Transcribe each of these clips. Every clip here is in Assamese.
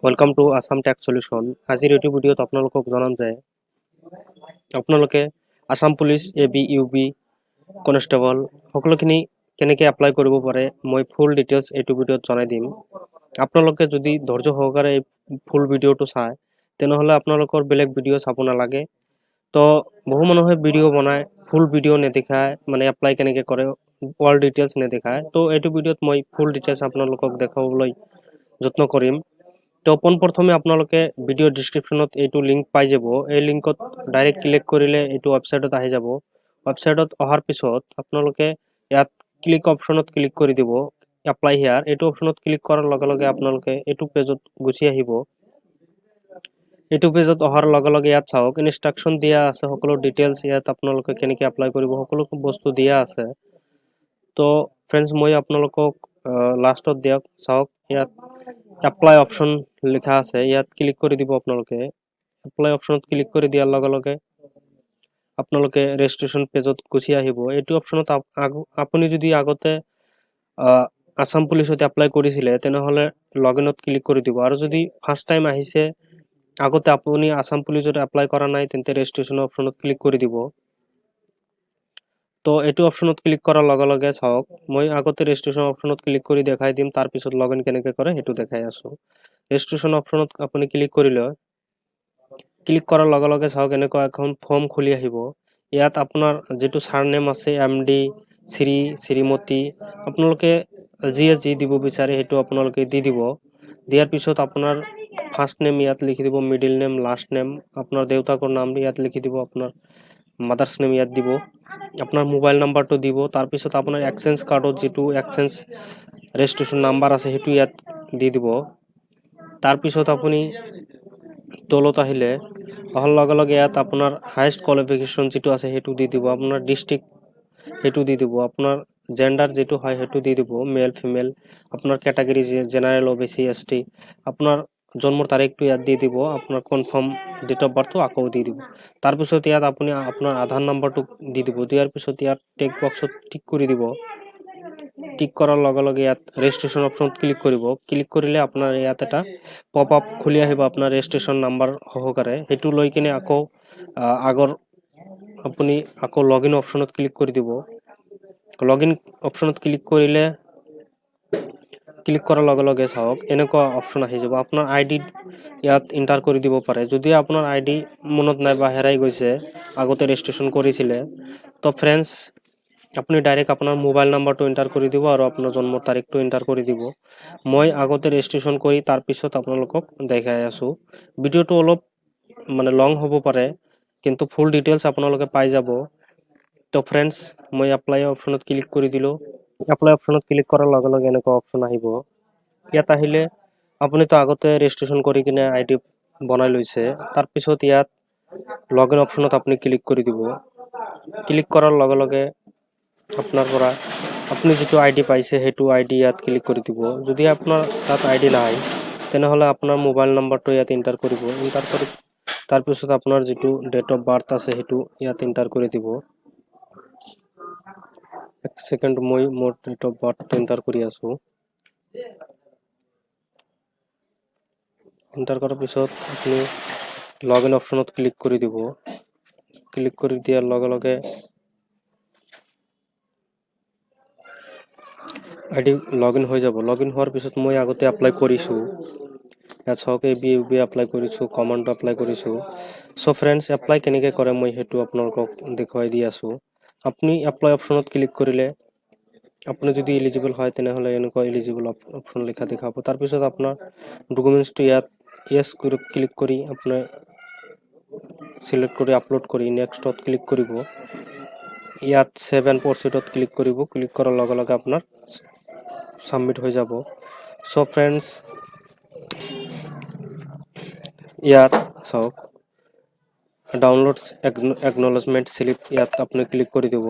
Welcome to Assam tech solution. আজিৰ এইটো ভিডিঅ'ত আপোনালোকক জনাম যে আপোনালোকে Assam police AB UB constable সকলোখিনি কেনেকৈ এপ্লাই কৰিব পাৰে মই ফুল ডিটেইলছ এইটো ভিডিঅ'ত জনাই দিম। আপোনালোকে যদি ধৈৰ্য সহকাৰে এই ফুল ভিডিঅ'টো চায় তেনেহ'লে আপোনালোকৰ বেলেগ ভিডিঅ' চাব নালাগে। তো বহু মানুহে ভিডিঅ' বনায় ফুল ভিডিঅ' নেদেখায়, মানে এপ্লাই কেনেকৈ কৰে অল ডিটেইলছ নেদেখায়। তো এইটো ভিডিঅ'ত মই ফুল ডিটেইলছ আপোনালোকক দেখাবলৈ যত্ন কৰিম। তো পোনপ্ৰথমে আপোনালোকে ভিডিঅ' ডিছক্ৰিপশ্যনত এইটো লিংক পাই যাব। এই লিংকত ডাইৰেক্ট ক্লিক কৰিলে এইটো ৱেবছাইটত আহি যাব। ৱেবছাইটত অহাৰ পিছত আপোনালোকে ইয়াত ক্লিক অপশ্যনত ক্লিক কৰি দিব, এপ্লাই হিয়াৰ। এইটো অপশ্যনত ক্লিক কৰাৰ লগে লগে আপোনালোকে এইটো পেজত গুচি আহিব। এইটো পেজত অহাৰ লগে লগে ইয়াত চাওক ইনষ্ট্ৰাকশ্যন দিয়া আছে, সকলো ডিটেইলছ ইয়াত আপোনালোকে কেনেকৈ এপ্লাই কৰিব সকলো বস্তু দিয়া আছে। তো ফ্ৰেণ্ডছ, মই আপোনালোকক লাষ্টত দিয়ক চাওক ইয়াত এপ্লাই অপশ্যন লিখা আছে, ইয়াত ক্লিক কৰি দিব। আপোনালোকে এপ্লাই অপশ্যনত ক্লিক কৰি দিয়াৰ লগে লগে আপোনালোকে ৰেজিষ্ট্ৰেশ্যন পেজত গুচি আহিব। এইটো অপশ্যনত আপুনি যদি আগতে আসাম পুলিচত এপ্লাই কৰিছিলে তেনেহ'লে লগ ইনত ক্লিক কৰি দিব, আৰু যদি ফাৰ্ষ্ট টাইম আহিছে আগতে আপুনি আসাম পুলিচত এপ্লাই কৰা নাই তেন্তে ৰেজিষ্ট্ৰেশ্যন অপশ্যনত ক্লিক কৰি দিব। তো এইটো অপশ্যনত ক্লিক কৰাৰ লগে লগে চাওক মই আগতে ৰেজিষ্ট্ৰেশ্যন অপশ্যনত ক্লিক কৰি দেখাই দিম, তাৰপিছত লগ ইন কেনেকৈ কৰে সেইটো দেখাই আছোঁ। ৰেজিষ্ট্ৰেশ্যন অপশ্যনত আপুনি ক্লিক কৰিলে ক্লিক কৰাৰ লগে লগে চাওক এনেকুৱা এখন ফৰ্ম খুলি আহিব। ইয়াত আপোনাৰ যিটো ছাৰনেম আছে MD শ্ৰীমতী আপোনালোকে যিয়ে যি দিব বিচাৰে সেইটো আপোনালোকে দি দিব। দিয়াৰ পিছত আপোনাৰ ফাৰ্ষ্ট নেম ইয়াত লিখি দিব, মিডিল নেম, লাষ্ট নেম, আপোনাৰ দেউতাকৰ নাম ইয়াত লিখি দিব, আপোনাৰ মাদাৰ্ছ নেম ইয়াত দিব, আপোনাৰ মোবাইল নাম্বাৰটো দিব। তাৰপিছত আপোনাৰ এক্সচেঞ্জ কাৰ্ডত যিটো এক্সচেঞ্জ ৰেজিষ্ট্ৰেশ্যন নাম্বাৰ আছে সেইটো ইয়াত দি দিব। তাৰপিছত আপুনি তলত আহিলে অহাৰ লগে লগে ইয়াত আপোনাৰ হায়েষ্ট কোৱালিফিকেশ্যন যিটো আছে সেইটো দি দিব, আপোনাৰ ডিষ্ট্ৰিক্ট সেইটো দি দিব, আপোনাৰ জেণ্ডাৰ যিটো হয় সেইটো দি দিব, মেল ফিমেল, আপোনাৰ কেটাগৰী জেনাৰেল OBC ST, আপোনাৰ জন্মৰ তাৰিখটো ইয়াত দি দিব, আপোনাৰ কনফাৰ্ম ডেট অফ বাৰ্থটো আকৌ দি দিব। তাৰপিছত ইয়াত আপুনি আপোনাৰ আধাৰ নাম্বাৰটো দি দিব। দিয়াৰ পিছত ইয়াত টেক বক্সত টিক কৰি দিব। টিক কৰাৰ লগে লগে ইয়াত ৰেজিষ্ট্ৰেশ্যন অপশ্যনত ক্লিক কৰিব। ক্লিক কৰিলে আপোনাৰ ইয়াত এটা পপ আপ খুলি আহিব আপোনাৰ ৰেজিষ্ট্ৰেশ্যন নাম্বাৰ সহকাৰে। সেইটো লৈ কিনে আকৌ আগৰ আপুনি আকৌ লগ ইন অপশ্যনত ক্লিক কৰি দিব। লগ ইন অপশ্যনত ক্লিক কৰিলে ক্লিক কৰাৰ লগে লগে চাওক এনেকুৱা অপশ্যন আহি যাব। আপোনাৰ ID ইয়াত এণ্টাৰ কৰি দিব পাৰে। যদি আপোনাৰ ID মনত নাই বা হেৰাই গৈছে আগতে ৰেজিষ্ট্ৰেশ্যন কৰিছিলে, তো ফ্ৰেণ্ডছ আপুনি ডাইৰেক্ট আপোনাৰ মোবাইল নাম্বাৰটো এণ্টাৰ কৰি দিব আৰু আপোনাৰ জন্মৰ তাৰিখটো এণ্টাৰ কৰি দিব। মই আগতে ৰেজিষ্ট্ৰেশ্যন কৰি তাৰপিছত আপোনালোকক দেখাই আছোঁ। ভিডিঅ'টো অলপ মানে লং হ'ব পাৰে, কিন্তু ফুল ডিটেইলছ আপোনালোকে পাই যাব। তো ফ্ৰেণ্ডছ, মই এপ্লাই অপশ্যনত ক্লিক কৰি দিলোঁ। এপ্লাই অপশ্যনত ক্লিক কৰাৰ লগে লগে এনেকুৱা অপশ্যন আহিব। ইয়াত আহিলে আপুনিতো আগতে ৰেজিষ্ট্ৰেশ্যন কৰি কিনে ID বনাই লৈছে। তাৰপিছত ইয়াত লগ ইন অপশ্যনত আপুনি ক্লিক কৰি দিব। ক্লিক কৰাৰ লগে লগে আপোনাৰ পৰা আপুনি যিটো ID পাইছে সেইটো ID ইয়াত ক্লিক কৰি দিব। যদি আপোনাৰ তাত ID নাই তেনেহ'লে আপোনাৰ মোবাইল নাম্বাৰটো ইয়াত এণ্টাৰ কৰিব। এণ্টাৰ কৰি তাৰপিছত আপোনাৰ যিটো ডেট অফ বাৰ্থ আছে সেইটো ইয়াত এণ্টাৰ কৰি দিব। এক ছেকেণ্ড, মই মোৰ ডেট অফ বাৰ্থটো এণ্টাৰ কৰি আছোঁ। এণ্টাৰ কৰাৰ পিছত আপুনি লগ ইন অপশ্যনত ক্লিক কৰি দিব। ক্লিক কৰি দিয়াৰ লগে লগে ID লগ ইন হৈ যাব। লগ ইন হোৱাৰ পিছত মই আগতে এপ্লাই কৰিছোঁ। ইয়াত চাওক এবি ইউবি এপ্লাই কৰিছোঁ, কমাণ্ডো এপ্লাই কৰিছোঁ। চ' ফ্ৰেণ্ডছ, এপ্লাই কেনেকৈ কৰে মই সেইটো আপোনালোকক দেখুৱাই দি আছোঁ। আপুনি এপ্লাই অপশ্যনত ক্লিক কৰিলে আপুনি যদি এলিজিবল হয় তেনেহ'লে এনেকুৱা এলিজিবল অপশ্যন লিখা দেখাব। তাৰপিছত আপোনাৰ ডকুমেণ্টছটো ইয়াত য়েছ ক্লিক কৰি আপোনাৰ চিলেক্ট কৰি আপলোড কৰি নেক্সটত ক্লিক কৰিব। ইয়াত 7% ক্লিক কৰিব। ক্লিক কৰাৰ লগে লগে আপোনাৰ ছাবমিট হৈ যাব। চ' ফ্ৰেণ্ডছ, ইয়াত চাওক ডাউনলোড একনলেজমেণ্ট স্লিপ, ইয়াত আপুনি ক্লিক কৰি দিব।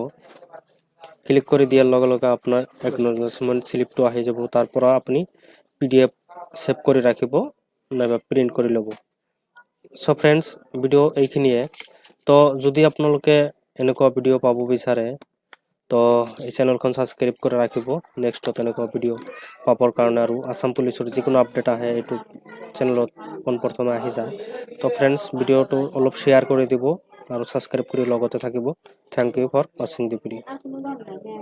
ক্লিক কৰি দিয়াৰ লগে লগে আপোনাৰ একনলেজমেণ্ট স্লিপটো আহি যাব। তাৰ পৰা আপুনি PDF ছেভ কৰি ৰাখিব নাইবা প্ৰিণ্ট কৰি ল'ব। চ' ফ্ৰেণ্ডছ, ভিডিঅ' এইখিনিয়ে। তো যদি আপোনালোকে এনেকুৱা ভিডিঅ' পাব বিচাৰে তো এই চেনেলখন ছাবস্ক্ৰাইব কৰি ৰাখিব নেক্সট তেনেকুৱা ভিডিঅ' পাবৰ কাৰণে আৰু আসাম পুলিচৰ যিকোনো আপডেট আহে এইটো চেনেলত পোনপ্ৰথমে আহি যায় তো ফ্ৰেণ্ডছ ভিডিঅ'টো অলপ শ্বেয়াৰ কৰি দিব আৰু ছাবস্ক্ৰাইব কৰি লগতে থাকিব থ্যাংক ইউ ফৰ ৱাচিং দি ভিডিঅ'